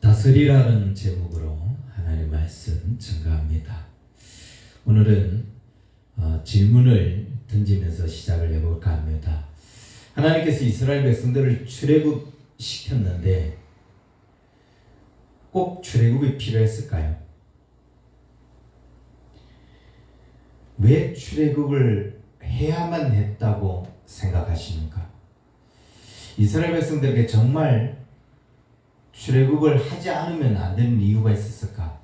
다스리라는 제목으로 하나님의 말씀 증가합니다. 오늘은 질문을 던지면서 시작을 해볼까 합니다. 하나님께서 이스라엘 백성들을 출애굽시켰는데 꼭 출애굽이 필요했을까요? 왜 출애굽을 해야만 했다고 생각하십니까? 이스라엘 백성들에게 정말 출애굽을 하지 않으면 안 되는 이유가 있었을까?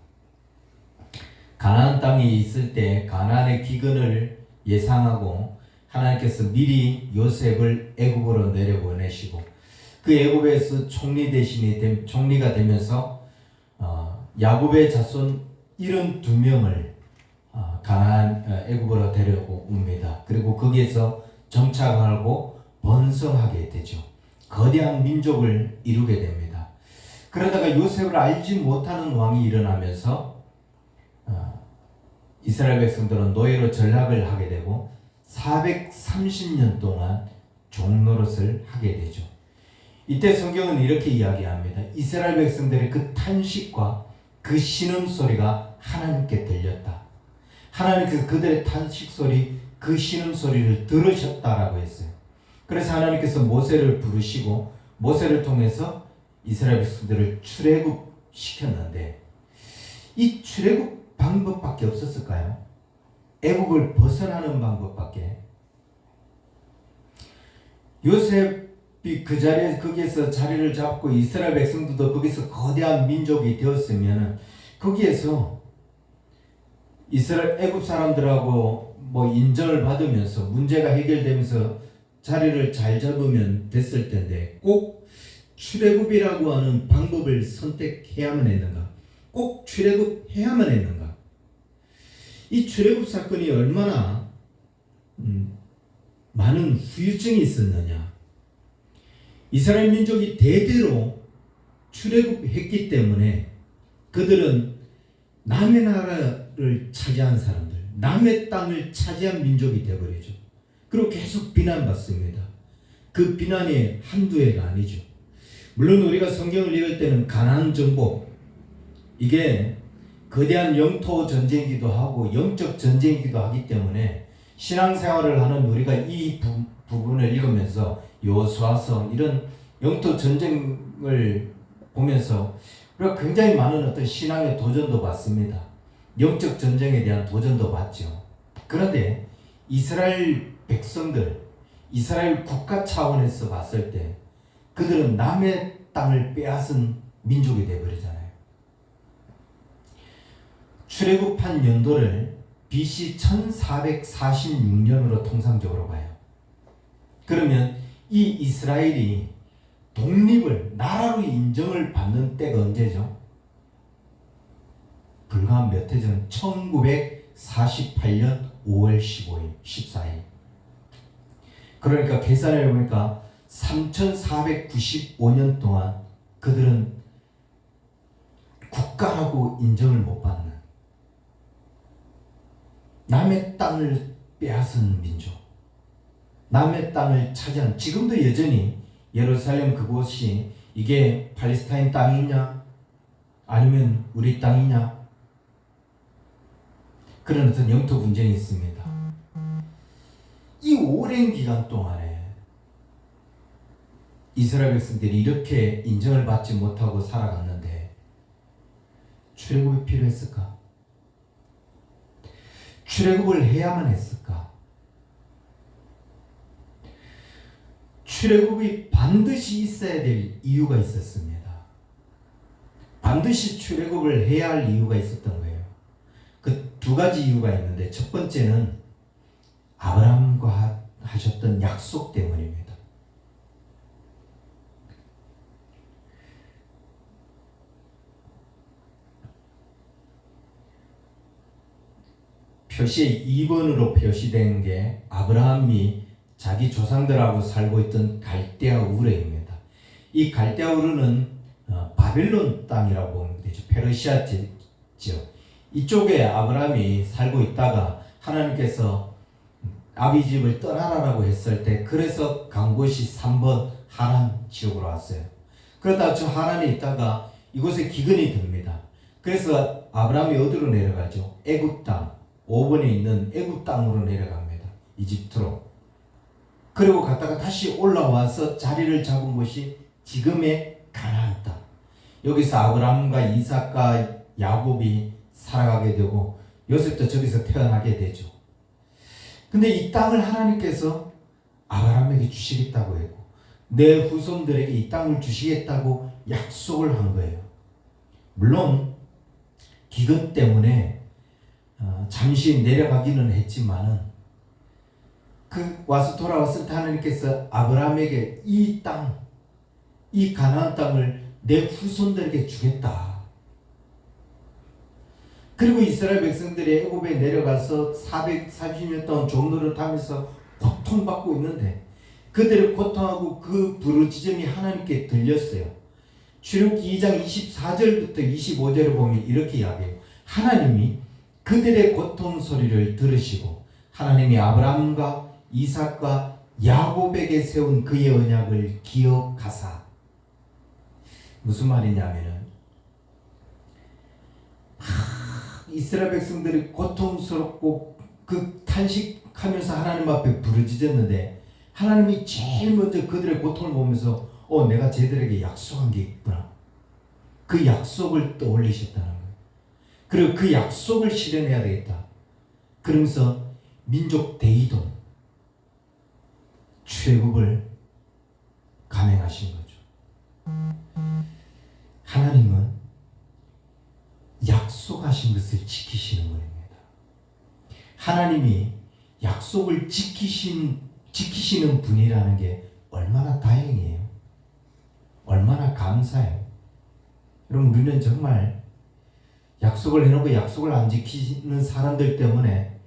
가나안 땅에 있을 때 가나안의 기근을 예상하고 하나님께서 미리 요셉을 애굽으로 내려보내시고 그 애굽에서 총리가 되면서 야곱의 자손 72명을 가나안 애굽으로 데려옵니다. 그리고 거기에서 정착하고 번성하게 되죠. 거대한 민족을 이루게 됩니다. 그러다가 요셉을 알지 못하는 왕이 일어나면서 이스라엘 백성들은 노예로 전락을 하게 되고 430년 동안 종노릇을 하게 되죠. 이때 성경은 이렇게 이야기합니다. 이스라엘 백성들의 그 탄식과 그 신음소리가 하나님께 들렸다. 하나님께서 그들의 탄식소리, 그 신음소리를 들으셨다라고 했어요. 그래서 하나님께서 모세를 부르시고 모세를 통해서 이스라엘 백성들을 출애굽시켰는데 이 출애굽 방법밖에 없었을까요? 애굽을 벗어나는 방법밖에. 요셉이 그 자리에 거기에서 자리를 잡고 이스라엘 백성들도 거기서 거대한 민족이 되었으면 거기에서 이스라엘 애굽 사람들하고 인정을 받으면서 문제가 해결되면서 자리를 잘 잡으면 됐을 텐데 꼭 출애굽이라고 하는 방법을 선택해야만 했는가? 꼭 출애굽해야만 했는가? 이 출애굽 사건이 얼마나 많은 후유증이 있었느냐? 이스라엘 민족이 대대로 출애굽했기 때문에 그들은 남의 나라를 차지한 사람들, 남의 땅을 차지한 민족이 되어버리죠. 그리고 계속 비난받습니다. 그 비난이 한두 해가 아니죠. 물론 우리가 성경을 읽을 때는 가나안 정복, 이게 거대한 영토 전쟁이기도 하고 영적 전쟁이기도 하기 때문에 신앙생활을 하는 우리가 이 부분을 읽으면서 여호수아서 이런 영토 전쟁을 보면서 우리가 굉장히 많은 어떤 신앙의 도전도 받습니다. 영적 전쟁에 대한 도전도 받죠. 그런데 이스라엘 백성들, 이스라엘 국가 차원에서 봤을 때 그들은 남의 땅을 빼앗은 민족이 되어버리잖아요. 출애굽한 연도를 BC 1446년으로 통상적으로 봐요. 그러면 이 이스라엘이 독립을, 나라로 인정을 받는 때가 언제죠? 불과 몇 해 전 1948년 5월 15일, 14일. 그러니까 계산해 보니까 3495년 동안 그들은 국가라고 인정을 못 받는 남의 땅을 빼앗은 민족, 남의 땅을 차지한, 지금도 여전히 예루살렘 그곳이 이게 팔레스타인 땅이냐 아니면 우리 땅이냐 그런 어떤 영토 분쟁이 있습니다. 이 오랜 기간 동안에 이스라엘 백성들이 이렇게 인정을 받지 못하고 살아갔는데 출애굽이 필요했을까? 출애굽을 해야만 했을까? 출애굽이 반드시 있어야 될 이유가 있었습니다. 반드시 출애굽을 해야 할 이유가 있었던 거예요. 그 두 가지 이유가 있는데 첫 번째는 아브라함과 하셨던 약속 때문입니다. 표시 2번으로 표시된 게 아브라함이 자기 조상들하고 살고 있던 갈대아 우르입니다. 이 갈대아 우르는 바벨론 땅이라고 보면 되죠. 페르시아 지역. 이쪽에 아브라함이 살고 있다가 하나님께서 아비집을 떠나라라고 했을 때 그래서 간 곳이 3번 하란 지역으로 왔어요. 그러다 저 하란에 있다가 이곳에 기근이 듭니다. 그래서 아브라함이 어디로 내려가죠? 애굽 땅, 5번에 있는 애굽 땅으로 내려갑니다. 이집트로. 그리고 갔다가 다시 올라와서 자리를 잡은 곳이 지금의 가나안 땅. 여기서 아브라함과 이삭과 야곱이 살아가게 되고 요셉도 저기서 태어나게 되죠. 근데 이 땅을 하나님께서 아브라함에게 주시겠다고 했고 내 후손들에게 이 땅을 주시겠다고 약속을 한 거예요. 물론 기근 때문에 잠시 내려가기는 했지만은 와서 돌아왔을 때 하나님께서 아브라함에게 이 땅, 이 가나안 땅을 내 후손들에게 주겠다. 그리고 이스라엘 백성들이 애굽에 내려가서 440년 동안 종노릇 하면서 고통받고 있는데 그들의 고통하고 그 부르짖음이 하나님께 들렸어요. 출애굽기 2장 24절부터 25절을 보면 이렇게 이야기해요. 하나님이 그들의 고통 소리를 들으시고 하나님이 아브라함과 이삭과 야곱에게 세운 그의 언약을 기억하사. 무슨 말이냐면은 이스라엘 백성들이 고통스럽고 그 탄식하면서 하나님 앞에 부르짖었는데 하나님이 제일 먼저 그들의 고통을 보면서 내가 쟤들에게 약속한 게 있구나. 그 약속을 떠올리셨다는 거예요. 그리고 그 약속을 실현해야 되겠다. 그러면서 민족 대이동 출애굽을 감행하신 거죠. 하나님은 약속하신 것을 지키시는 분입니다. 하나님이 약속을 지키시는 분이라는 게 얼마나 다행이에요. 얼마나 감사해요. 여러분 우리는 정말 약속을 해놓고 약속을 안 지키는 사람들 때문에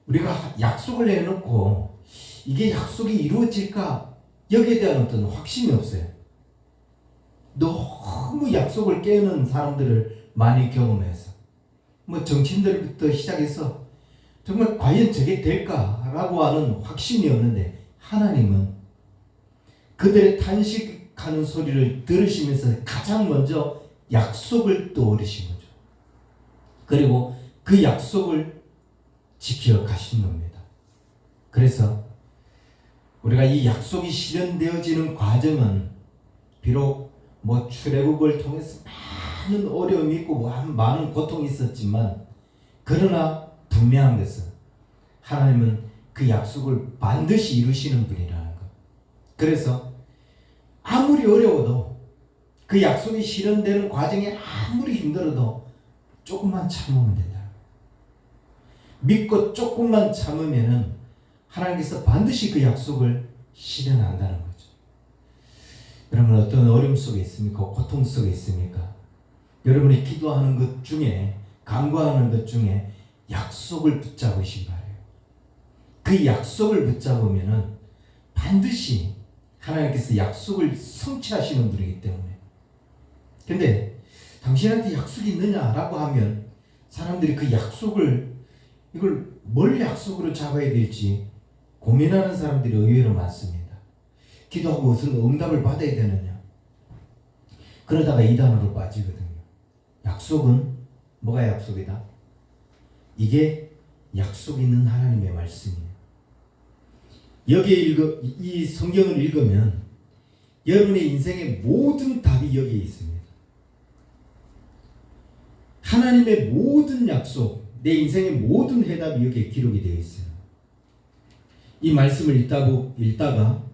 우리가 약속을 해놓고 이게 약속이 이루어질까 여기에 대한 어떤 확신이 없어요. 너무 약속을 깨는 사람들을 많이 경험해서 정치인들부터 시작해서 정말 과연 저게 될까라고 하는 확신이 없는데 하나님은 그들의 탄식하는 소리를 들으시면서 가장 먼저 약속을 떠올리신 거죠. 그리고 그 약속을 지켜 가신 겁니다. 그래서 우리가 이 약속이 실현되어지는 과정은 비록 출애굽을 통해서 많은 어려움이 있고 많은 고통이 있었지만 그러나 분명한 것은 하나님은 그 약속을 반드시 이루시는 분이라는 것. 그래서 아무리 어려워도 그 약속이 실현되는 과정이 아무리 힘들어도 조금만 참으면 된다. 믿고 조금만 참으면은 하나님께서 반드시 그 약속을 실현한다는 거죠. 여러분 어떤 어려움 속에 있습니까? 고통 속에 있습니까? 여러분이 기도하는 것 중에 간구하는 것 중에 약속을 붙잡으신 바래요. 그 약속을 붙잡으면은 반드시 하나님께서 약속을 성취하시는 분이기 때문에. 근데 당신한테 약속이 있느냐라고 하면 사람들이 그 약속을 이걸 뭘 약속으로 잡아야 될지 고민하는 사람들이 의외로 많습니다. 기도하고 무슨 응답을 받아야 되느냐. 그러다가 이단으로 빠지거든요. 약속은 뭐가 약속이다? 이게 약속 있는 하나님의 말씀이에요. 여기에 이 성경을 읽으면 여러분의 인생의 모든 답이 여기에 있습니다. 하나님의 모든 약속, 내 인생의 모든 해답이 여기에 기록이 되어 있어요. 이 말씀을 읽다가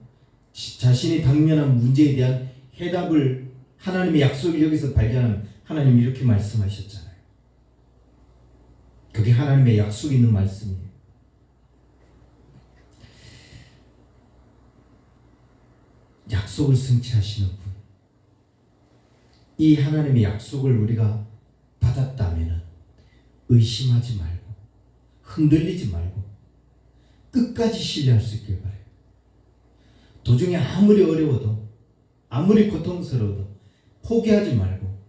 자신이 당면한 문제에 대한 해답을 하나님의 약속을 여기서 발견하면 하나님이 이렇게 말씀하셨잖아요. 그게 하나님의 약속 있는 말씀이에요. 약속을 성취하시는 분. 이 하나님의 약속을 우리가 받았다면 의심하지 말고 흔들리지 말고 끝까지 신뢰할 수 있길 바라요. 도중에 아무리 어려워도 아무리 고통스러워도 포기하지 말고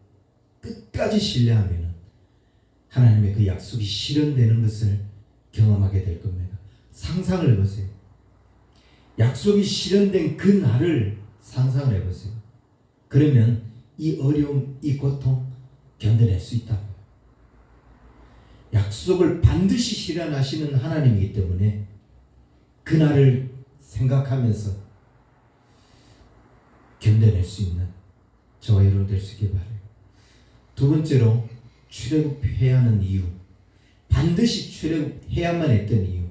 끝까지 신뢰하면 하나님의 그 약속이 실현되는 것을 경험하게 될 겁니다. 상상을 해보세요. 약속이 실현된 그 날을 상상을 해보세요. 그러면 이 어려움, 이 고통 견뎌낼 수 있다고. 약속을 반드시 실현하시는 하나님이기 때문에 그날을 생각하면서 견뎌낼 수 있는 저와 여러분 될 수 있길 바라요. 두 번째로 출애굽해야 하는 이유, 반드시 출애굽해야만 했던 이유.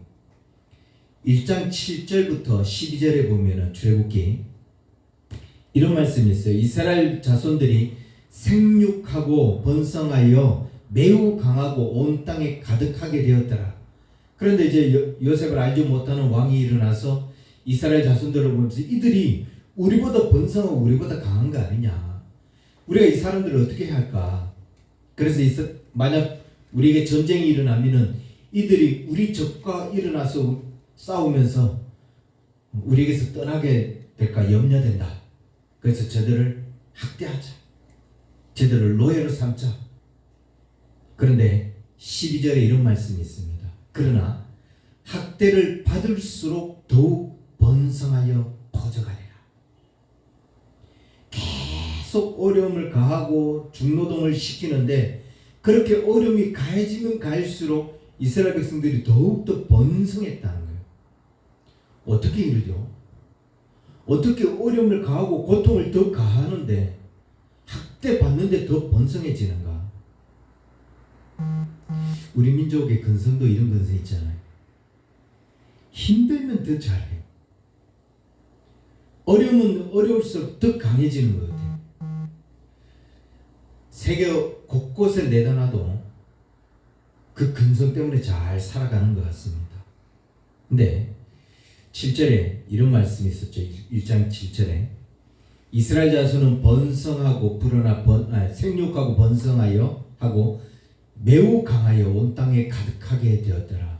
1장 7절부터 12절에 보면은 출애굽기 이런 말씀이 있어요. 이스라엘 자손들이 생육하고 번성하여 매우 강하고 온 땅에 가득하게 되었더라. 그런데 이제 요셉을 알지 못하는 왕이 일어나서 이스라엘 자손들을 보면서 이들이 우리보다 번성하고 우리보다 강한 거 아니냐, 우리가 이 사람들을 어떻게 해야 할까. 그래서 만약 우리에게 전쟁이 일어나면은 이들이 우리 적과 일어나서 싸우면서 우리에게서 떠나게 될까 염려된다. 그래서 저들을 학대하자, 저들을 노예로 삼자. 그런데 12절에 이런 말씀이 있습니다. 그러나 학대를 받을수록 더욱 번성하여 퍼져가리라. 계속 어려움을 가하고 중노동을 시키는데 그렇게 어려움이 가해지면 가할수록 이스라엘 백성들이 더욱더 번성했다는 거예요. 어떻게 이러죠? 어떻게 어려움을 가하고 고통을 더 가하는데 학대받는데 더 번성해지는가? 우리 민족의 근성도 이런 근성 있잖아요. 힘들면 더 잘해요. 어려우면 어려울수록 더 강해지는 것 같아요. 세계 곳곳에 내다놔도 그 근성 때문에 잘 살아가는 것 같습니다. 근데 7절에 이런 말씀이 있었죠. 1장 7절에 이스라엘 자손은 번성하고 불어나 생육하고 번성하여 하고 매우 강하여 온 땅에 가득하게 되었더라.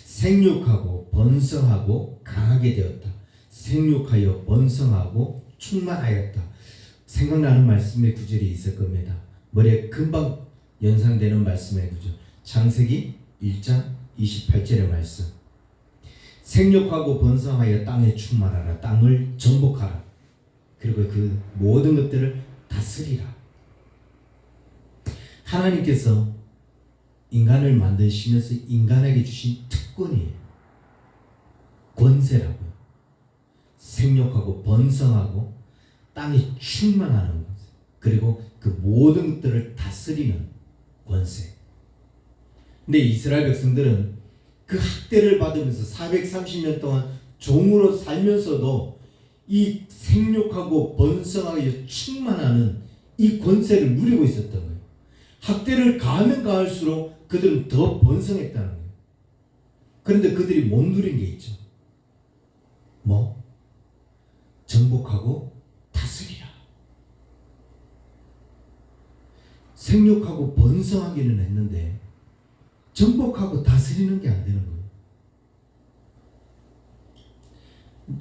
생육하고 번성하고 강하게 되었다. 생육하여 번성하고 충만하였다. 생각나는 말씀의 구절이 있을 겁니다. 머리에 금방 연상되는 말씀의 구절. 창세기 1장 28절의 말씀. 생육하고 번성하여 땅에 충만하라. 땅을 정복하라. 그리고 그 모든 것들을 다스리라. 하나님께서 인간을 만드시면서 인간에게 주신 특권이에요. 권세라고요. 생육하고 번성하고 땅이 충만하는 것. 그리고 그 모든 것들을 다스리는 권세. 근데 이스라엘 백성들은 그 학대를 받으면서 430년 동안 종으로 살면서도 이 생육하고 번성하여 충만하는 이 권세를 누리고 있었던 거예요. 학대를 가하면 가할수록 그들은 더 번성했다는 거예요. 그런데 그들이 못 누린 게 있죠. 뭐? 정복하고 다스리라. 생육하고 번성하기는 했는데 정복하고 다스리는 게 안 되는 거예요.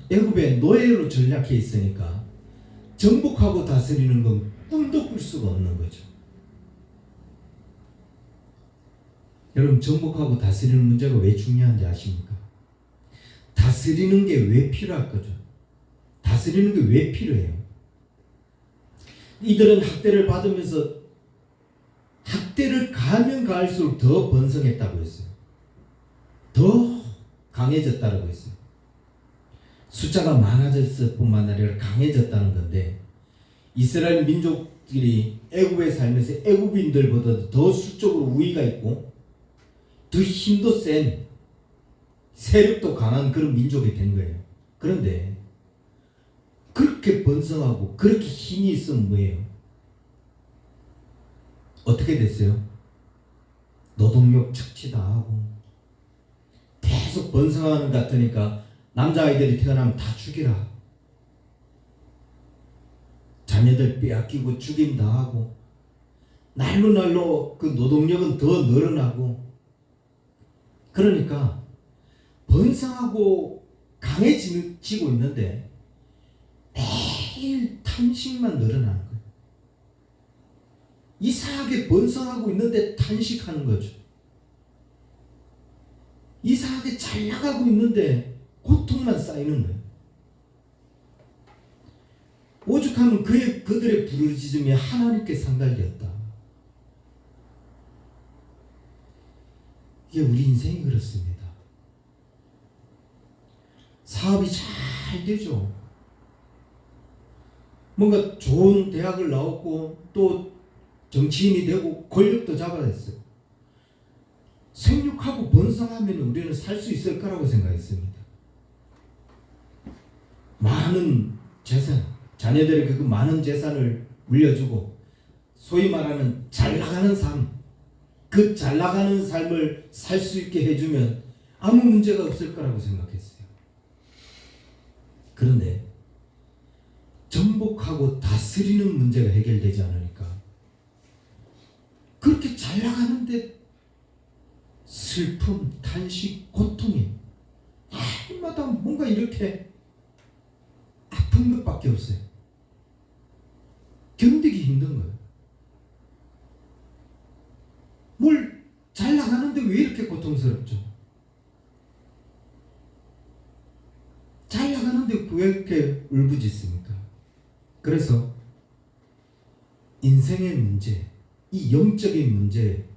애굽에 노예로 전락해 있으니까 정복하고 다스리는 건 꿈도 꿀 수가 없는 거죠. 여러분, 정복하고 다스리는 문제가 왜 중요한지 아십니까? 다스리는 게 왜 필요할 거죠? 다스리는 게 왜 필요해요? 이들은 학대를 받으면서 학대를 가하면 가할수록 더 번성했다고 했어요. 더 강해졌다고 했어요. 숫자가 많아졌을 뿐만 아니라 강해졌다는 건데, 이스라엘 민족들이 애굽에 살면서 애굽인들보다도 더 수적으로 우위가 있고 더 힘도 센, 세력도 강한 그런 민족이 된 거예요. 그런데 그렇게 번성하고 그렇게 힘이 있으면 뭐예요? 어떻게 됐어요? 노동력 착취당하고 계속 번성하는 것 같으니까 남자아이들이 태어나면 다 죽이라. 자녀들 빼앗기고 죽임당하고 날로 그 노동력은 더 늘어나고, 그러니까 번성하고 강해지고 있는데 매일 탄식만 늘어나는 거예요. 이상하게 번성하고 있는데 탄식하는 거죠. 이상하게 잘 나가고 있는데 고통만 쌓이는 거예요. 오죽하면 그들의 부르짖음이 하나님께 상달되었다. 이게 우리 인생이 그렇습니다. 사업이 잘 되죠. 뭔가 좋은 대학을 나왔고 또 정치인이 되고 권력도 잡아냈어요. 생육하고 번성하면 우리는 살 수 있을 거라고 생각했습니다. 많은 재산, 자녀들에게 그 많은 재산을 물려주고 소위 말하는 잘 나가는 삶, 그 잘 나가는 삶을 살 수 있게 해주면 아무 문제가 없을 거라고 생각했어요. 그런데 정복하고 다스리는 문제가 해결되지 않으니까 그렇게 잘 나가는데 슬픔, 탄식, 고통이 날마다 뭔가 이렇게 아픈 것밖에 없어요. 견디기 힘든 거예요. 뭘 잘 나가는데 왜 이렇게 고통스럽죠? 잘 나가는데 왜 이렇게 울부짖습니까? 그래서 인생의 문제, 이 영적인 문제,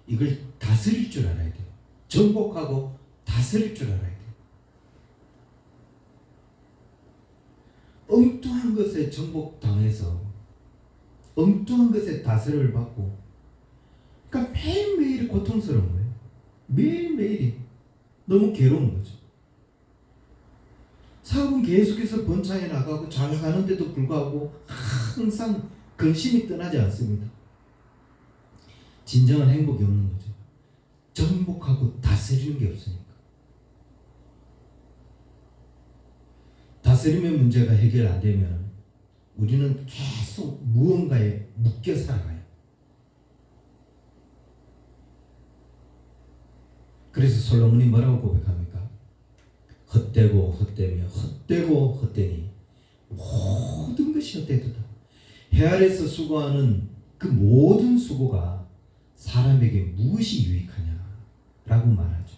이걸 다스릴 줄 알아야 돼요. 정복하고 다스릴 줄 알아야 돼요. 엉뚱한 것에 정복당해서 엉뚱한 것에 다스림을 받고, 그러니까 매일매일이 고통스러운 거예요. 매일매일이 너무 괴로운 거죠. 사업은 계속해서 번창해 나가고 잘 나가는데도 불구하고 항상 근심이 떠나지 않습니다. 진정한 행복이 없는 거죠. 정복하고 다스리는 게 없으니까. 다스림의 문제가 해결 안 되면 우리는 계속 무언가에 묶여 살아가요. 그래서 솔로몬이 뭐라고 고백합니까? 헛되고 헛되며 헛되고 헛되니 모든 것이 헛되도다. 해 아래서 수고하는 그 모든 수고가 사람에게 무엇이 유익하냐 라고 말하죠.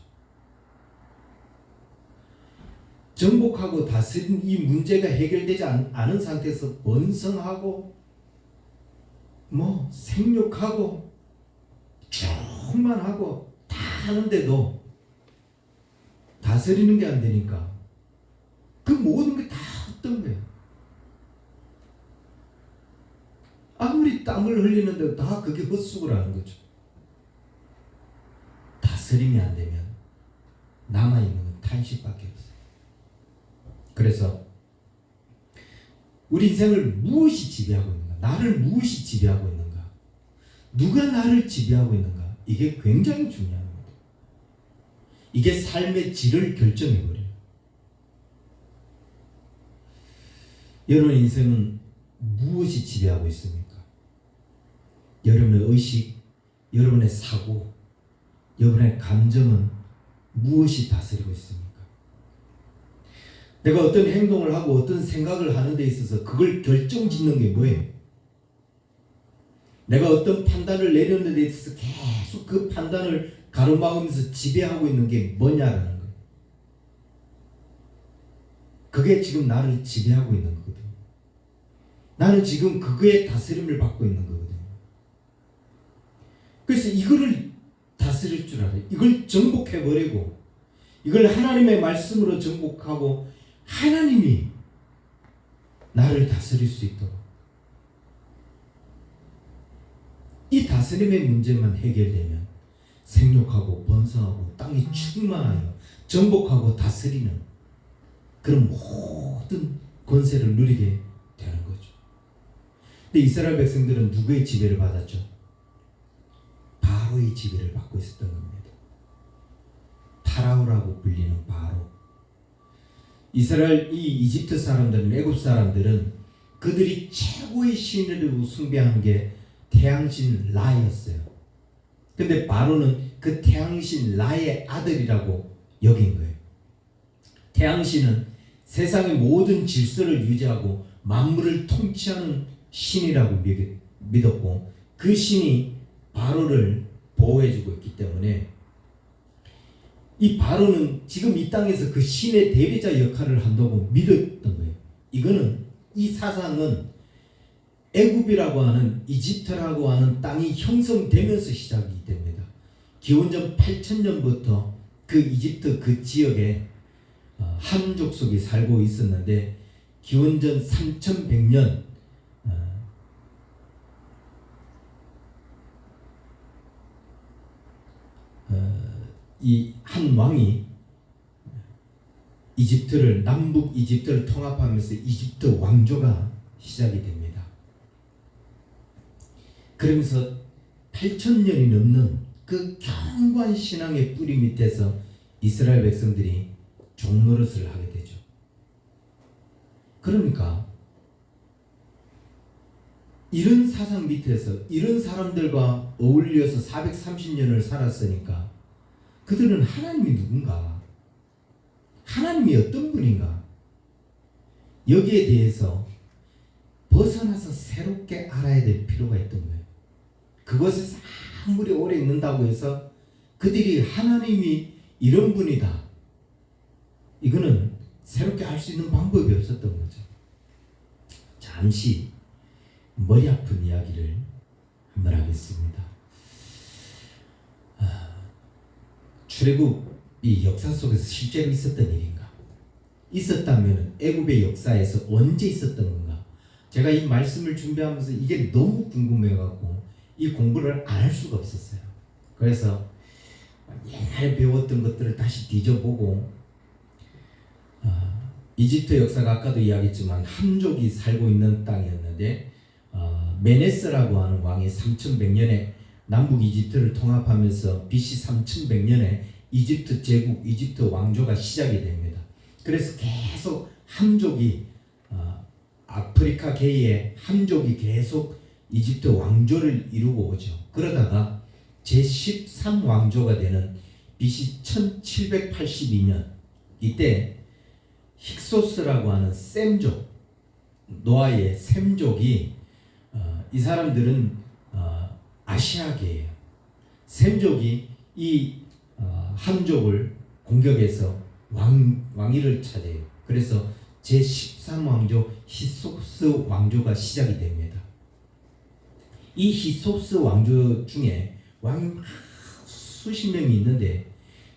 정복하고 다스린 이 문제가 해결되지 않은 상태에서 번성하고 생육하고 충만하고 다 하는데도 다스리는 게 안 되니까 그 모든 게 다 헛된 거예요. 아무리 땀을 흘리는데도 다 그게 헛수고라는 거죠. 다스림이 안 되면 남아있는 건 탄식밖에 없어요. 그래서 우리 인생을 무엇이 지배하고 있는가? 나를 무엇이 지배하고 있는가? 누가 나를 지배하고 있는가? 이게 굉장히 중요한 겁니다. 이게 삶의 질을 결정해버려요. 여러분의 인생은 무엇이 지배하고 있습니까? 여러분의 의식, 여러분의 사고, 여러분의 감정은 무엇이 다스리고 있습니까? 내가 어떤 행동을 하고 어떤 생각을 하는 데 있어서 그걸 결정짓는 게 뭐예요? 내가 어떤 판단을 내려는 데 있어서 계속 그 판단을 가로막으면서 지배하고 있는 게 뭐냐라는 거예요. 그게 지금 나를 지배하고 있는 거거든요. 나는 지금 그거에 다스림을 받고 있는 거거든요. 그래서 이거를 다스릴 줄 알아요. 이걸 정복해버리고 이걸 하나님의 말씀으로 정복하고 하나님이 나를 다스릴 수 있도록 이 다스림의 문제만 해결되면 생육하고 번성하고 땅이 충만하여 정복하고 다스리는 그런 모든 권세를 누리게 되는 거죠. 근데 이스라엘 백성들은 누구의 지배를 받았죠? 바로의 지배를 받고 있었던 겁니다. 파라오라고 불리는 바로. 이스라엘 이집트 사람들은, 애굽 사람들은 그들이 최고의 신으로 숭배하는 게 태양신 라였어요. 근데 바로는 그 태양신 라의 아들이라고 여긴 거예요. 태양신은 세상의 모든 질서를 유지하고 만물을 통치하는 신이라고 믿었고 그 신이 바로를 보호해주고 있기 때문에 이 바로는 지금 이 땅에서 그 신의 대리자 역할을 한다고 믿었던 거예요. 이거는 이 사상은 애굽이라고 하는 이집트라고 하는 땅이 형성되면서 시작이 됩니다. 기원전 8000년부터 그 이집트 그 지역에 함 족속이 살고 있었는데 기원전 3100년 이 한 왕이 이집트를 남북 이집트를 통합하면서 이집트 왕조가 시작이 됩니다. 그러면서 8000년이 넘는 그 견고한 신앙의 뿌리 밑에서 이스라엘 백성들이 종노릇을 하게 되죠. 그러니까 이런 사상 밑에서 이런 사람들과 어울려서 430년을 살았으니까 그들은 하나님이 누군가, 하나님이 어떤 분인가, 여기에 대해서 벗어나서 새롭게 알아야 될 필요가 있던 거예요. 그것에서 아무리 오래 있는다고 해서 그들이 하나님이 이런 분이다, 이거는 새롭게 알 수 있는 방법이 없었던 거죠. 잠시 머리 아픈 이야기를 한번 하겠습니다. 출애굽이 역사 속에서 실제로 있었던 일인가? 있었다면 애굽의 역사에서 언제 있었던 건가? 제가 이 말씀을 준비하면서 이게 너무 궁금해갖고 이 공부를 안 할 수가 없었어요. 그래서 옛날에 배웠던 것들을 다시 뒤져보고 이집트 역사가 아까도 이야기했지만 함족이 살고 있는 땅이었는데 메네스라고 하는 왕이 3100년에 남북 이집트를 통합하면서 BC 3100년에 이집트 제국, 이집트 왕조가 시작이 됩니다. 그래서 계속 함족이 아프리카 계의 함족이 계속 이집트 왕조를 이루고 오죠. 그러다가 제13왕조가 되는 BC 1782년 이때 힉소스라고 하는 셈족, 노아의 셈족이 이 사람들은 아시아계예요. 셈족이 이 함족을 공격해서 왕위를 차지해요. 그래서 제13왕조 힉소스 왕조가 시작이 됩니다. 이 힉소스 왕조 중에 왕이 수십 명이 있는데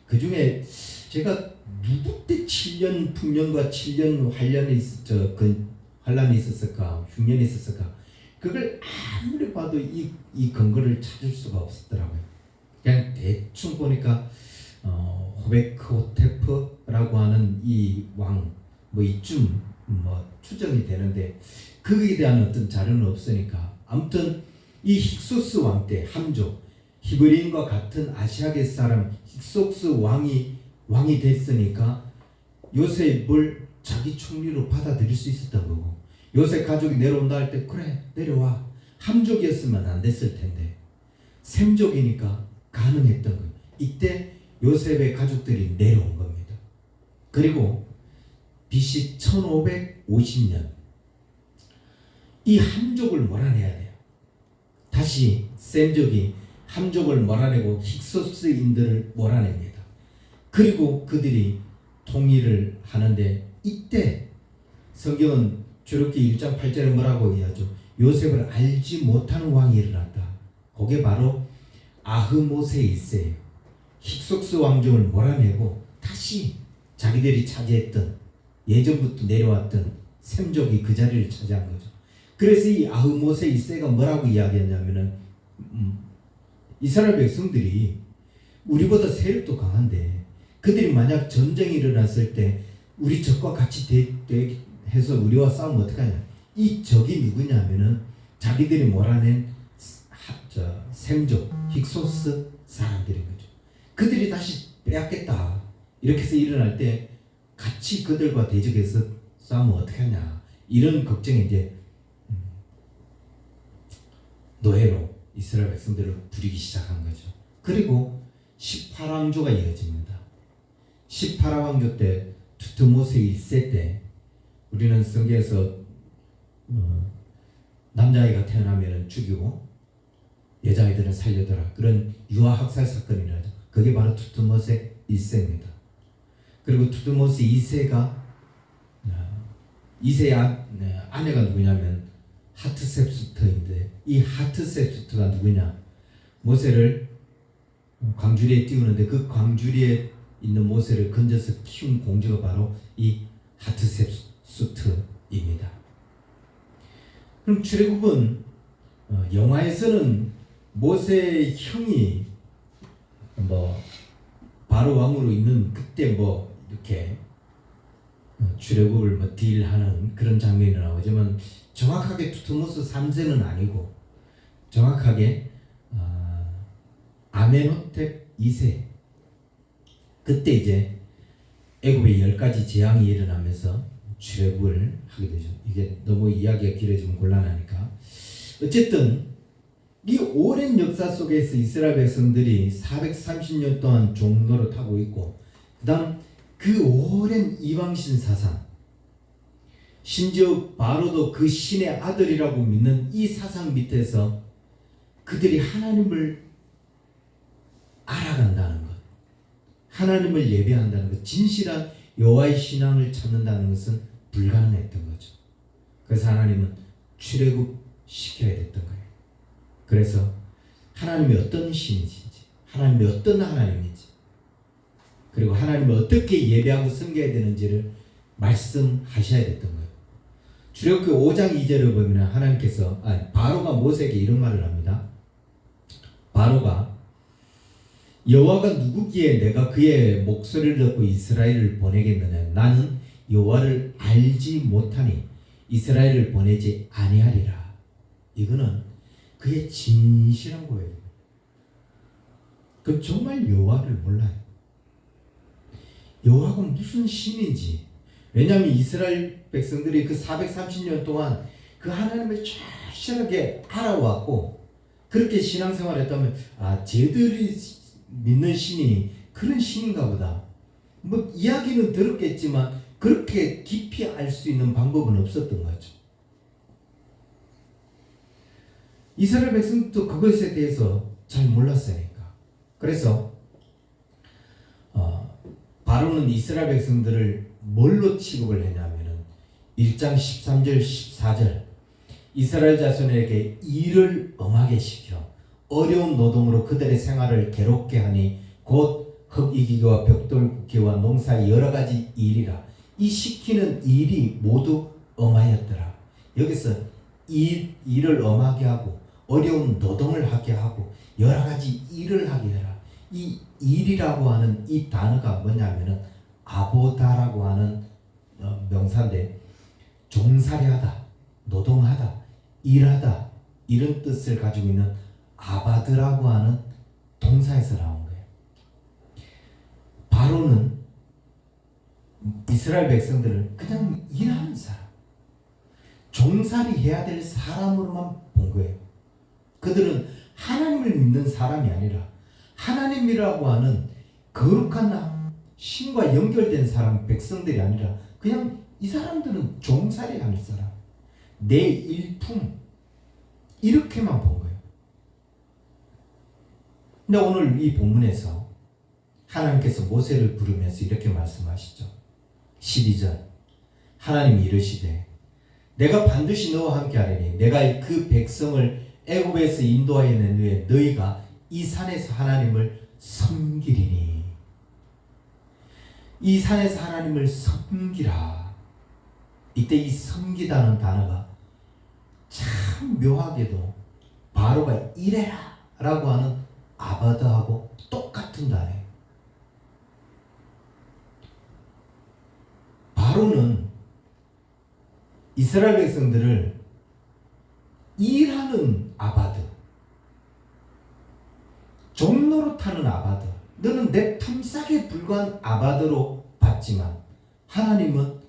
그 중에 제가 누구 때 7년 풍년과 7년 환란이 있었을까, 흉년이 있었을까, 그걸 아무리 봐도 이 근거를 찾을 수가 없었더라고요. 그냥 대충 보니까 호베크호테프라고 하는 이 왕 이쯤 추정이 되는데 거기에 대한 어떤 자료는 없으니까 아무튼 이 힉소스 왕 때 함족 히브리인과 같은 아시아계 사람 힉소스 왕이 됐으니까 요셉을 자기 총리로 받아들일 수 있었던 거고, 요셉 가족이 내려온다 할 때 그래 내려와, 함족이었으면 안 됐을 텐데 셈족이니까 가능했던 거예요. 이때 요셉의 가족들이 내려온 겁니다. 그리고 BC 1550년 이 함족을 몰아내야 돼요. 다시 셈족이 함족을 몰아내고 힉소스인들을 몰아냅니다. 그리고 그들이 통일을 하는데 이때 성경은 출애굽기 1장 8절에 뭐라고 이야기하죠? 요셉을 알지 못하는 왕이 일어났다. 그게 바로 아흐모세 1세예요. 힉소스 왕족을 몰아내고 다시 자기들이 차지했던 예전부터 내려왔던 셈족이 그 자리를 차지한 거죠. 그래서 이 아흐모세 1세가 뭐라고 이야기했냐면은 이스라엘 백성들이 우리보다 세력도 강한데 그들이 만약 전쟁이 일어났을 때 우리 적과 같이 해서 우리와 싸우면 어떡하냐. 이 적이 누구냐면은 자기들이 몰아낸 셈족, 힉소스 사람들인 거죠. 그들이 다시 빼앗겠다 이렇게 해서 일어날 때 같이 그들과 대적해서 싸우면 어떡하냐, 이런 걱정이 이제 노예로 이스라엘 백성들을 부리기 시작한 거죠. 그리고 18왕조가 이어집니다. 18왕조 때 두트모세 1세 때 우리는 성경에서 남자아이가 태어나면 죽이고 여자아이들은 살려둬라, 그런 유아학살 사건이 일어나죠. 그게 바로 두트모세 1세입니다. 그리고 두트모세 2세가 이세의 아내가 누구냐면 하트셉스터인데, 이 하트셉스터가 누구냐? 모세를 광주리에 띄우는데 그 광주리에 있는 모세를 건져서 키운 공주가 바로 이 하트셉스터입니다. 그럼 출애굽은 영화에서는 모세의 형이 바로 왕으로 있는 그때 이렇게 출애굽을 딜하는 그런 장면이 나오지만, 정확하게 투트모스 3세는 아니고 정확하게 아멘호텝 2세, 그때 이제 애굽에 10가지 재앙이 일어나면서 출애굽을 하게 되죠. 이게 너무 이야기가 길어지면 곤란하니까, 어쨌든 이 오랜 역사 속에서 이스라엘 백성들이 430년 동안 종노릇하고 있고, 그 다음 그 오랜 이방신 사상, 심지어 바로도 그 신의 아들이라고 믿는 이 사상 밑에서 그들이 하나님을 알아간다는 것, 하나님을 예배한다는 것, 진실한 여호와의 신앙을 찾는다는 것은 불가능했던 거죠. 그래서 하나님은 출애굽 시켜야 됐던 거예요. 그래서 하나님이 어떤 신이신지, 하나님이 어떤 하나님인지, 그리고 하나님을 어떻게 예배하고 섬겨야 되는지를 말씀하셔야 됐던 거예요. 출애굽기 5장 2절을 보면 하나님께서 바로가 모세에게 이런 말을 합니다. 바로가 여호와가 누구기에 내가 그의 목소리를 듣고 이스라엘을 보내겠느냐? 나는 여호와를 알지 못하니 이스라엘을 보내지 아니하리라. 이거는 그의 진실한 고백입니다. 그 정말 여호와를 몰라요. 여호와가 무슨 신인지. 왜냐하면 이스라엘 백성들이 그 430년 동안 그 하나님을 절실하게 알아왔고, 그렇게 신앙생활을 했다면 쟤들이 믿는 신이 그런 신인가 보다, 이야기는 들었겠지만 그렇게 깊이 알 수 있는 방법은 없었던 거죠. 이스라엘 백성도 그것에 대해서 잘 몰랐으니까. 그래서 바로는 이스라엘 백성들을 뭘로 취급을 했냐면은 1장 13절 14절 이스라엘 자손에게 일을 엄하게 시켜 어려운 노동으로 그들의 생활을 괴롭게 하니 곧 흙이기와 벽돌 굽기와 농사의 여러 가지 일이라. 이 시키는 일이 모두 엄하였더라. 여기서 일을 엄하게 하고 어려운 노동을 하게 하고 여러 가지 일을 하게 해라. 이 일이라고 하는 이 단어가 뭐냐면은 아보다라고 하는 명사인데, 종살이하다, 노동하다, 일하다, 이런 뜻을 가지고 있는 아바드라고 하는 동사에서 나온 거예요. 바로는 이스라엘 백성들을 그냥 일하는 사람, 종살이 해야 될 사람으로만 본 거예요. 그들은 하나님을 믿는 사람이 아니라 하나님이라고 하는 거룩한 신과 연결된 사람, 백성들이 아니라 그냥 이 사람들은 종살이 하는 사람, 내 일품, 이렇게만 본 거예요. 근데 오늘 이 본문에서 하나님께서 모세를 부르면서 이렇게 말씀하시죠. 12절 하나님이 이르시되 내가 반드시 너와 함께 하리니 내가 그 백성을 애굽에서 인도하여 낸 후에 너희가 이 산에서 하나님을 섬기리니. 이 산에서 하나님을 섬기라. 이때 이 섬기다는 단어가 참 묘하게도 바로가 이래라 라고 하는 아바드하고 똑같은 단어예요. 바로는 이스라엘 백성들을 일하는 아바드, 종노릇하는 아바드, 너는 내 품삯에 불과한 아바드로 봤지만 하나님은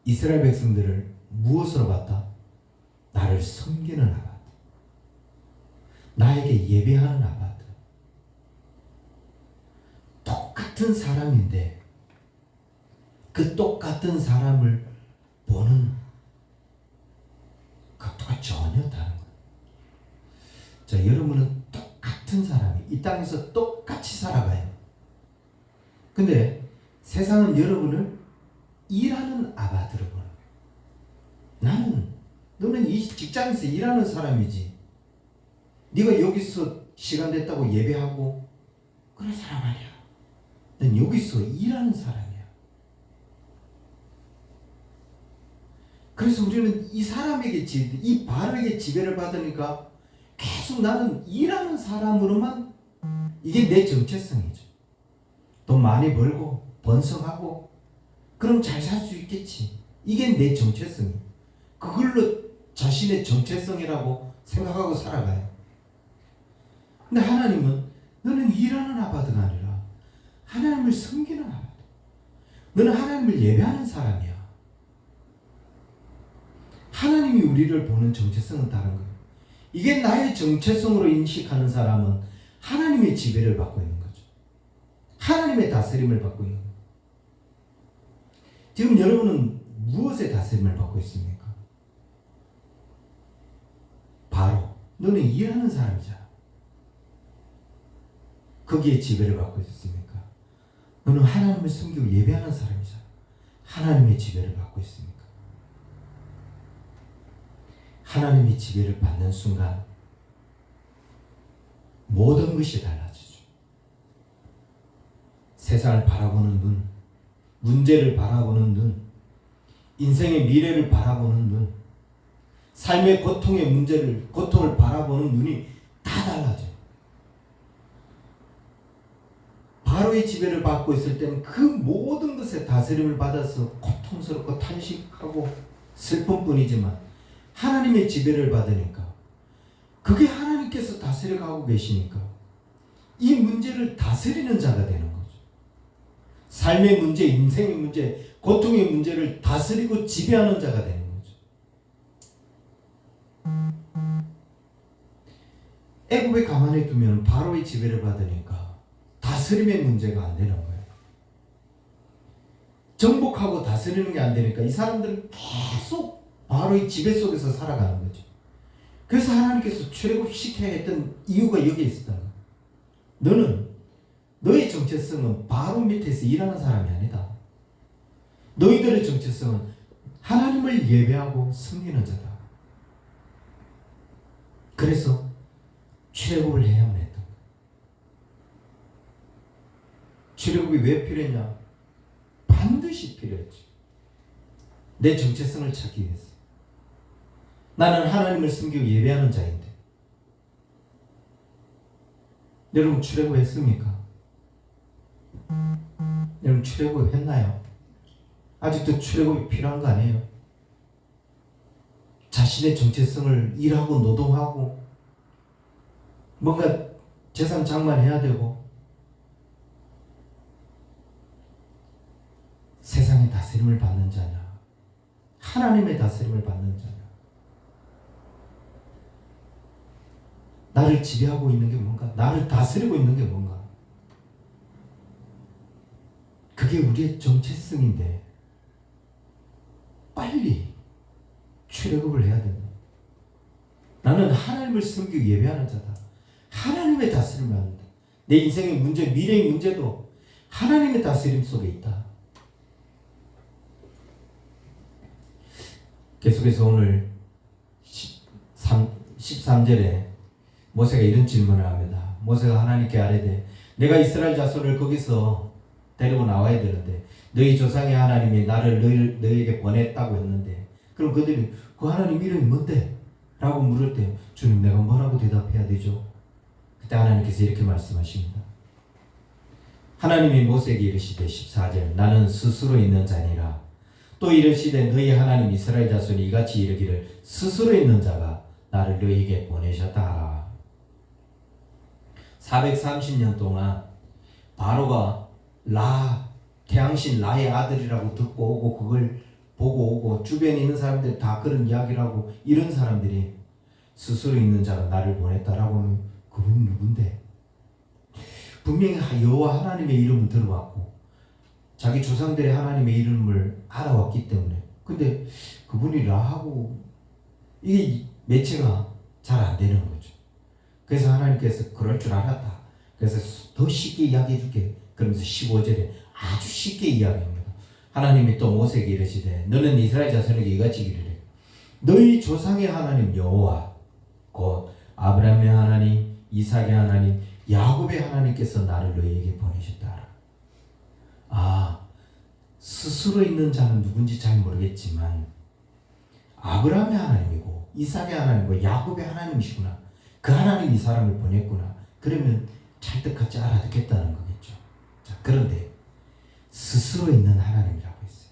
이스라엘 백성들을 무엇으로 봤다? 나를 섬기는 아바드, 나에게 예배하는 아바드. 똑같은 사람인데 그 똑같은 사람을 보는 각도가 전혀 다른 거예요. 자, 여러분은 똑같은 사람이 이 땅에서 똑같이 살아가요. 근데 세상은 여러분을 일하는 아바드로 보는 거예요. 너는 이 직장에서 일하는 사람이지. 네가 여기서 시간 됐다고 예배하고 그런 사람 아니야. 넌 여기서 일하는 사람이야. 그래서 우리는 이 사람에게 이 바로에게 지배를 받으니까 계속 나는 일하는 사람으로만, 이게 내 정체성이죠. 돈 많이 벌고 번성하고 그럼 잘 살 수 있겠지. 이게 내 정체성이에요. 그걸로 자신의 정체성이라고 생각하고 살아가요. 근데 하나님은 너는 일하는 아바드가 아니라 하나님을 섬기는 아바드. 너는 하나님을 예배하는 사람이야. 하나님이 우리를 보는 정체성은 다른 거예요. 이게 나의 정체성으로 인식하는 사람은 하나님의 지배를 받고 있는 거죠. 하나님의 다스림을 받고 있는 거예요. 지금 여러분은 무엇의 다스림을 받고 있습니까? 바로 너는 일하는 사람이잖아. 거기에 지배를 받고 있습니까? 너는 하나님을 섬기고 예배하는 사람이잖아. 하나님의 지배를 받고 있습니까? 하나님의 지배를 받는 순간 모든 것이 달라지죠. 세상을 바라보는 눈, 문제를 바라보는 눈, 인생의 미래를 바라보는 눈, 삶의 고통을 바라보는 눈이 다 달라져요. 바로의 지배를 받고 있을 때는 그 모든 것에 다스림을 받아서 고통스럽고 탄식하고 슬픔뿐이지만, 하나님의 지배를 받으니까, 그게 하나님께서 다스려가고 계시니까 이 문제를 다스리는 자가 되는 거죠. 삶의 문제, 인생의 문제, 고통의 문제를 다스리고 지배하는 자가 되는 거죠. 애굽에 가만히 두면 바로의 지배를 받으니까 다스림의 문제가 안 되는 거예요. 정복하고 다스리는 게 안 되니까 이 사람들은 계속 바로의 지배 속에서 살아가는 거죠. 그래서 하나님께서 출애굽시켜야 했던 이유가 여기에 있었던 거예요. 너는, 너의 정체성은 바로 밑에서 일하는 사람이 아니다. 너희들의 정체성은 하나님을 예배하고 섬기는 자다. 그래서 출애굽을 해야만 했던 거예요. 출애굽이 왜 필요했냐? 반드시 필요했죠. 내 정체성을 찾기 위해서. 나는 하나님을 섬기고 예배하는 자인데. 여러분 출애굽 했습니까? 여러분 출애굽 했나요? 아직도 출애굽이 필요한 거 아니에요? 자신의 정체성을 일하고 노동하고 뭔가 재산 장만해야 되고 세상의 다스림을 받는 자냐? 하나님의 다스림을 받는 자냐? 나를 지배하고 있는 게 뭔가? 나를 다스리고 있는 게 뭔가? 그게 우리의 정체성인데 빨리 출애굽을 해야 된다. 나는 하나님을 섬기고 예배하는 자다. 하나님의 다스림을 받는다. 내 인생의 문제, 미래의 문제도 하나님의 다스림 속에 있다. 계속해서 오늘 13절에 모세가 이런 질문을 합니다. 모세가 하나님께 아뢰되 내가 이스라엘 자손을 거기서 데리고 나와야 되는데 너희 조상의 하나님이 나를 너희에게 보냈다고 했는데, 그럼 그들이 그 하나님 이름이 뭔데? 라고 물을 때 주님 내가 뭐라고 대답해야 되죠? 그때 하나님께서 이렇게 말씀하십니다. 하나님이 모세에게 이르시되 14절 나는 스스로 있는 자니라. 또 이르시되 너희 하나님 이스라엘 자손이 이같이 이르기를 스스로 있는 자가 나를 너희에게 보내셨다 하라. 430년 동안 바로가 태양신 라의 아들이라고 듣고 오고 그걸 보고 오고 주변에 있는 사람들 다 그런 이야기를 하고, 이런 사람들이 스스로 있는 자가 나를 보냈다라고 하면 그분이 누군데? 분명히 여호와 하나님의 이름은 들어왔고 자기 조상들의 하나님의 이름을 알아왔기 때문에, 근데 그분이 라하고 이게 매체가 잘 안 되는 거죠. 그래서 하나님께서 그럴 줄 알았다. 그래서 더 쉽게 이야기해 줄게. 그러면서 15절에 아주 쉽게 이야기합니다. 하나님이 또 모세에게 이르시되 너는 이스라엘 자손에게 이같이 이르래. 너희 조상의 하나님 여호와 곧 아브라함의 하나님, 이삭의 하나님, 야곱의 하나님께서 나를 너희에게 보내셨다. 스스로 있는 자는 누군지 잘 모르겠지만 아브라함의 하나님이고 이삭의 하나님이고 야곱의 하나님이시구나. 그 하나님이 이 사람을 보냈구나. 그러면 찰떡같이 알아듣겠다는 거겠죠. 자, 그런데 스스로 있는 하나님이라고 했어요.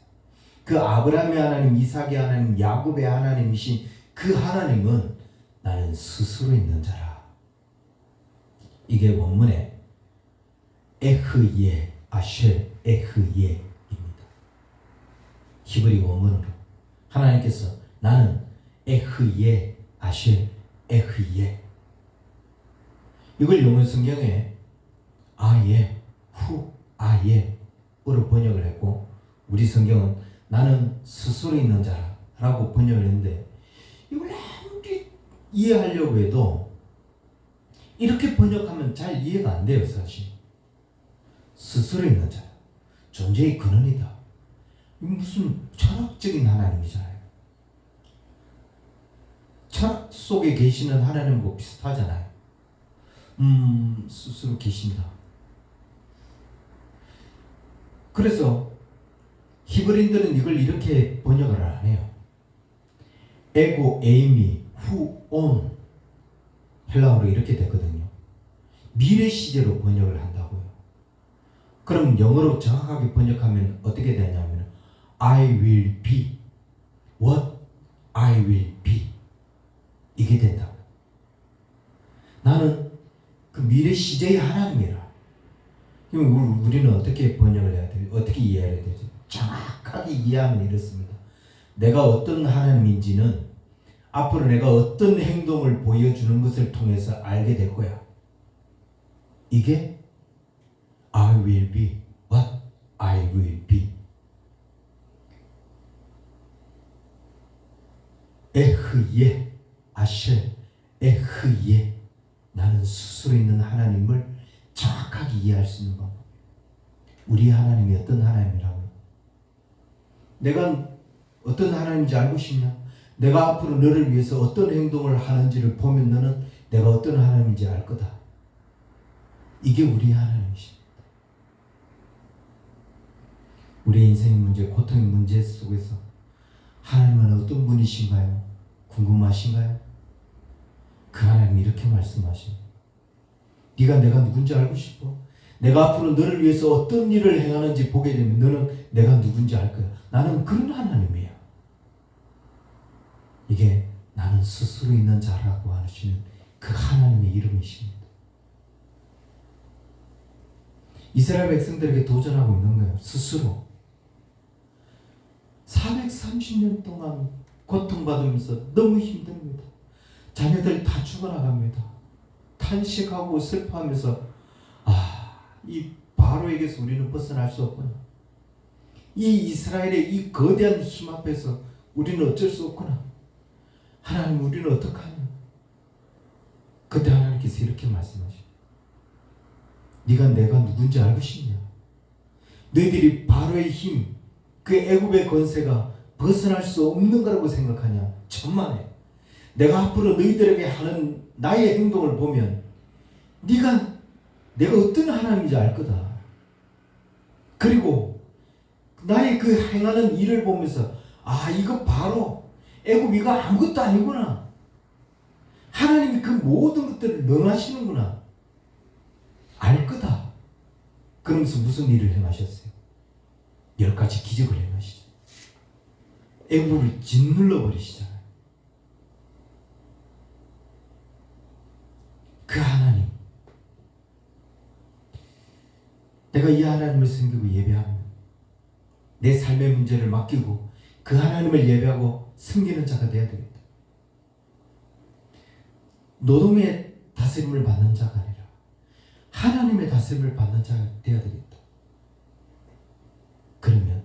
그 아브라함의 하나님, 이삭의 하나님, 야곱의 하나님이신 그 하나님은 나는 스스로 있는 자라. 이게 원문에 에흐예, 아쉐, 에흐예입니다. 히브리 원문으로 하나님께서 나는 에흐예, 아쉐, 에흐예. 이걸 영어 성경에 아예, 후, 아예로 번역을 했고 우리 성경은 나는 스스로 있는 자라고 번역을 했는데 이걸 아무리 이해하려고 해도 이렇게 번역하면 잘 이해가 안 돼요. 사실 스스로 있는 자, 존재의 근원이다. 이건 무슨 철학적인 하나님이잖아요. 철학 속에 계시는 하나님과 비슷하잖아요. 스스로 계신다. 그래서 히브리인들은 이걸 이렇게 번역을 안 해요. 에고, 에이미, 후, 온. 헬라어로 이렇게 되거든요. 미래 시제로 번역을 한다고요. 그럼 영어로 정확하게 번역하면 어떻게 되냐면 I will be what I will be 이게 된다고. 나는 그 미래 시제의 하나님이라. 그럼 우리는 어떻게 번역을 해야 돼요? 어떻게 이해해야 되죠? 정확하게 이해하면 이렇습니다. 내가 어떤 하나님인지는 앞으로 내가 어떤 행동을 보여주는 것을 통해서 알게 될 거야. 이게 I will be what I will be. 에흐예, 아쉘, 에흐예. 나는 스스로 있는 하나님을 정확하게 이해할 수 있는 방법. 우리 하나님이 어떤 하나님이라고요? 내가 어떤 하나님인지 알고 싶냐? 내가 앞으로 너를 위해서 어떤 행동을 하는지를 보면 너는 내가 어떤 하나님인지 알 거다. 이게 우리 하나님이십니다. 우리 인생의 문제, 고통의 문제 속에서 하나님은 어떤 분이신가요? 궁금하신가요? 그 하나님이 이렇게 말씀하십니다. 네가 내가 누군지 알고 싶어? 내가 앞으로 너를 위해서 어떤 일을 행하는지 보게 되면 너는 내가 누군지 알 거야. 나는 그런 하나님이야. 이게 나는 스스로 있는 자라고 하시는 그 하나님의 이름이십니다. 이스라엘 백성들에게 도전하고 있는 거예요. 스스로. 430년 동안 고통받으면서 너무 힘듭니다. 자녀들 다 죽어나갑니다. 탄식하고 슬퍼하면서 이 바로에게서 우리는 벗어날 수 없구나. 이 이스라엘의 이 거대한 힘 앞에서 우리는 어쩔 수 없구나. 하나님 우리는 어떡하냐. 그때 하나님께서 이렇게 말씀하십니다. 네가 내가 누군지 알고 싶냐? 너희들이 바로의 힘, 그 애굽의 권세가 벗어날 수 없는 거라고 생각하냐? 천만에. 내가 앞으로 너희들에게 하는 나의 행동을 보면 내가 어떤 하나님인지 알 거다. 그리고 나의 그 행하는 일을 보면서 이거 바로 애굽 이거 아무것도 아니구나. 하나님이 그 모든 것들을 명하시는구나. 알 거다. 그러면서 무슨 일을 행하셨어요? 10가지 기적을 행하시죠. 애굽을 짓눌러 버리시잖아요. 그 하나님. 내가 이 하나님을 섬기고 예배하면 내 삶의 문제를 맡기고 그 하나님을 예배하고 섬기는 자가 되어야 되겠다. 노동의 다스림을 받는 자가 아니라 하나님의 다스림을 받는 자가 되어야 되겠다. 그러면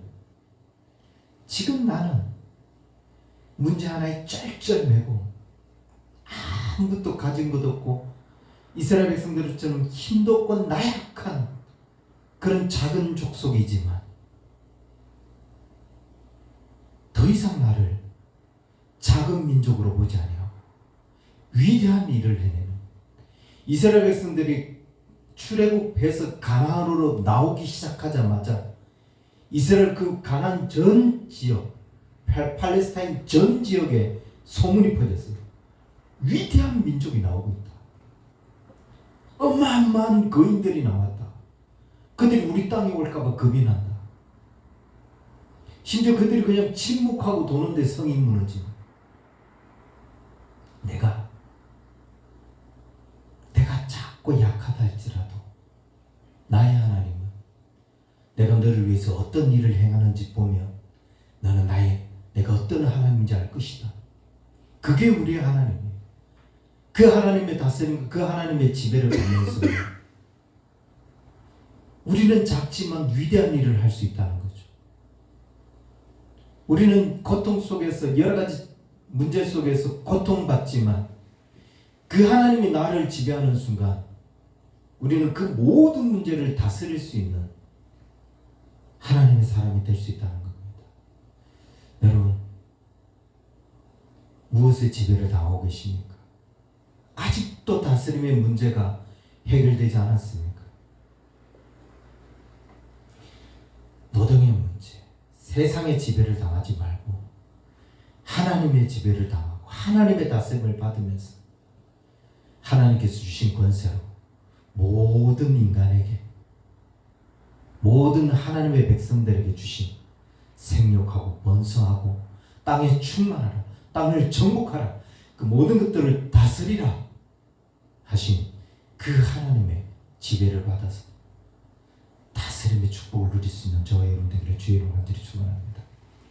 지금 나는 문제 하나에 쩔쩔매고 아무것도 가진 것 없고 이스라엘 백성들처럼 힘도 없고 나약한 그런 작은 족속이지만 더 이상 나를 작은 민족으로 보지 아니하고 위대한 일을 해내는 이스라엘 백성들이 출애굽해서 가나안으로 나오기 시작하자마자 이스라엘 그 가나안 전 지역, 팔레스타인 전 지역에 소문이 퍼졌어요. 위대한 민족이 나오고 있다. 어마어마한 거인들이 나왔다. 그들이 우리 땅에 올까봐 겁이 난다. 심지어 그들이 그냥 침묵하고 도는데 성이 무너지고 내가 작고 약하다 할지라도 나의 하나님은 내가 너를 위해서 어떤 일을 행하는지 보면 너는 내가 어떤 하나님인지 알 것이다. 그게 우리의 하나님이에요. 그 하나님의 다스림, 그 하나님의 지배를 받면서 우리는 작지만 위대한 일을 할 수 있다는 거죠. 우리는 고통 속에서 여러 가지 문제 속에서 고통받지만 그 하나님이 나를 지배하는 순간 우리는 그 모든 문제를 다스릴 수 있는 하나님의 사람이 될 수 있다는 겁니다. 여러분, 무엇의 지배를 당하고 계십니까? 아직도 다스림의 문제가 해결되지 않았습니까? 노동의 문제, 세상의 지배를 당하지 말고 하나님의 지배를 당하고 하나님의 다스림을 받으면서 하나님께서 주신 권세로 모든 인간에게, 모든 하나님의 백성들에게 주신 생육하고 번성하고 땅에 충만하라, 땅을 정복하라, 그 모든 것들을 다스리라 하신 그 하나님의 지배를 받아서 다스림의 축복을 누릴 수 있는 저와 여러분 되기를 주의 이름으로 간절히 축원합니다.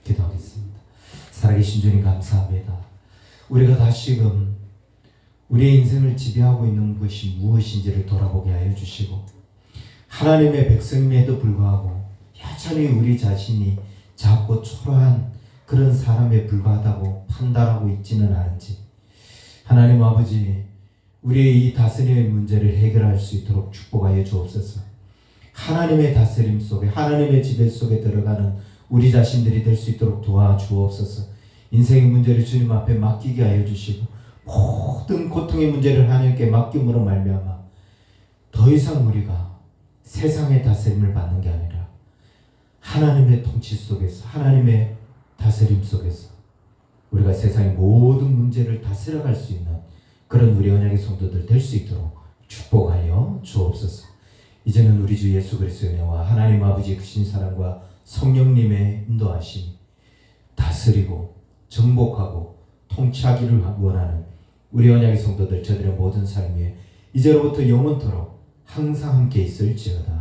기도하겠습니다. 살아계신 주님 감사합니다. 우리가 다시금 우리의 인생을 지배하고 있는 것이 무엇인지를 돌아보게 하여 주시고 하나님의 백성임에도 불구하고 여전히 우리 자신이 작고 초라한 그런 사람에 불과하다고 판단하고 있지는 않은지 하나님 아버지, 우리의 이 다스림의 문제를 해결할 수 있도록 축복하여 주옵소서. 하나님의 다스림 속에, 하나님의 지배 속에 들어가는 우리 자신들이 될 수 있도록 도와주옵소서. 인생의 문제를 주님 앞에 맡기게 하여 주시고 모든 고통의 문제를 하나님께 맡김으로 말미암아 더 이상 우리가 세상의 다스림을 받는 게 아니라 하나님의 통치 속에서, 하나님의 다스림 속에서 우리가 세상의 모든 문제를 다스려갈 수 있는 그런 우리 언약의 성도들 될 수 있도록 축복하여 주옵소서. 이제는 우리 주 예수 그리스도의 은혜와 하나님 아버지의 크신 사랑과 성령님의 인도하심, 다스리고 정복하고 통치하기를 원하는 우리 언약의 성도들 저들의 모든 삶 위에 이제로부터 영원토록 항상 함께 있을지어다.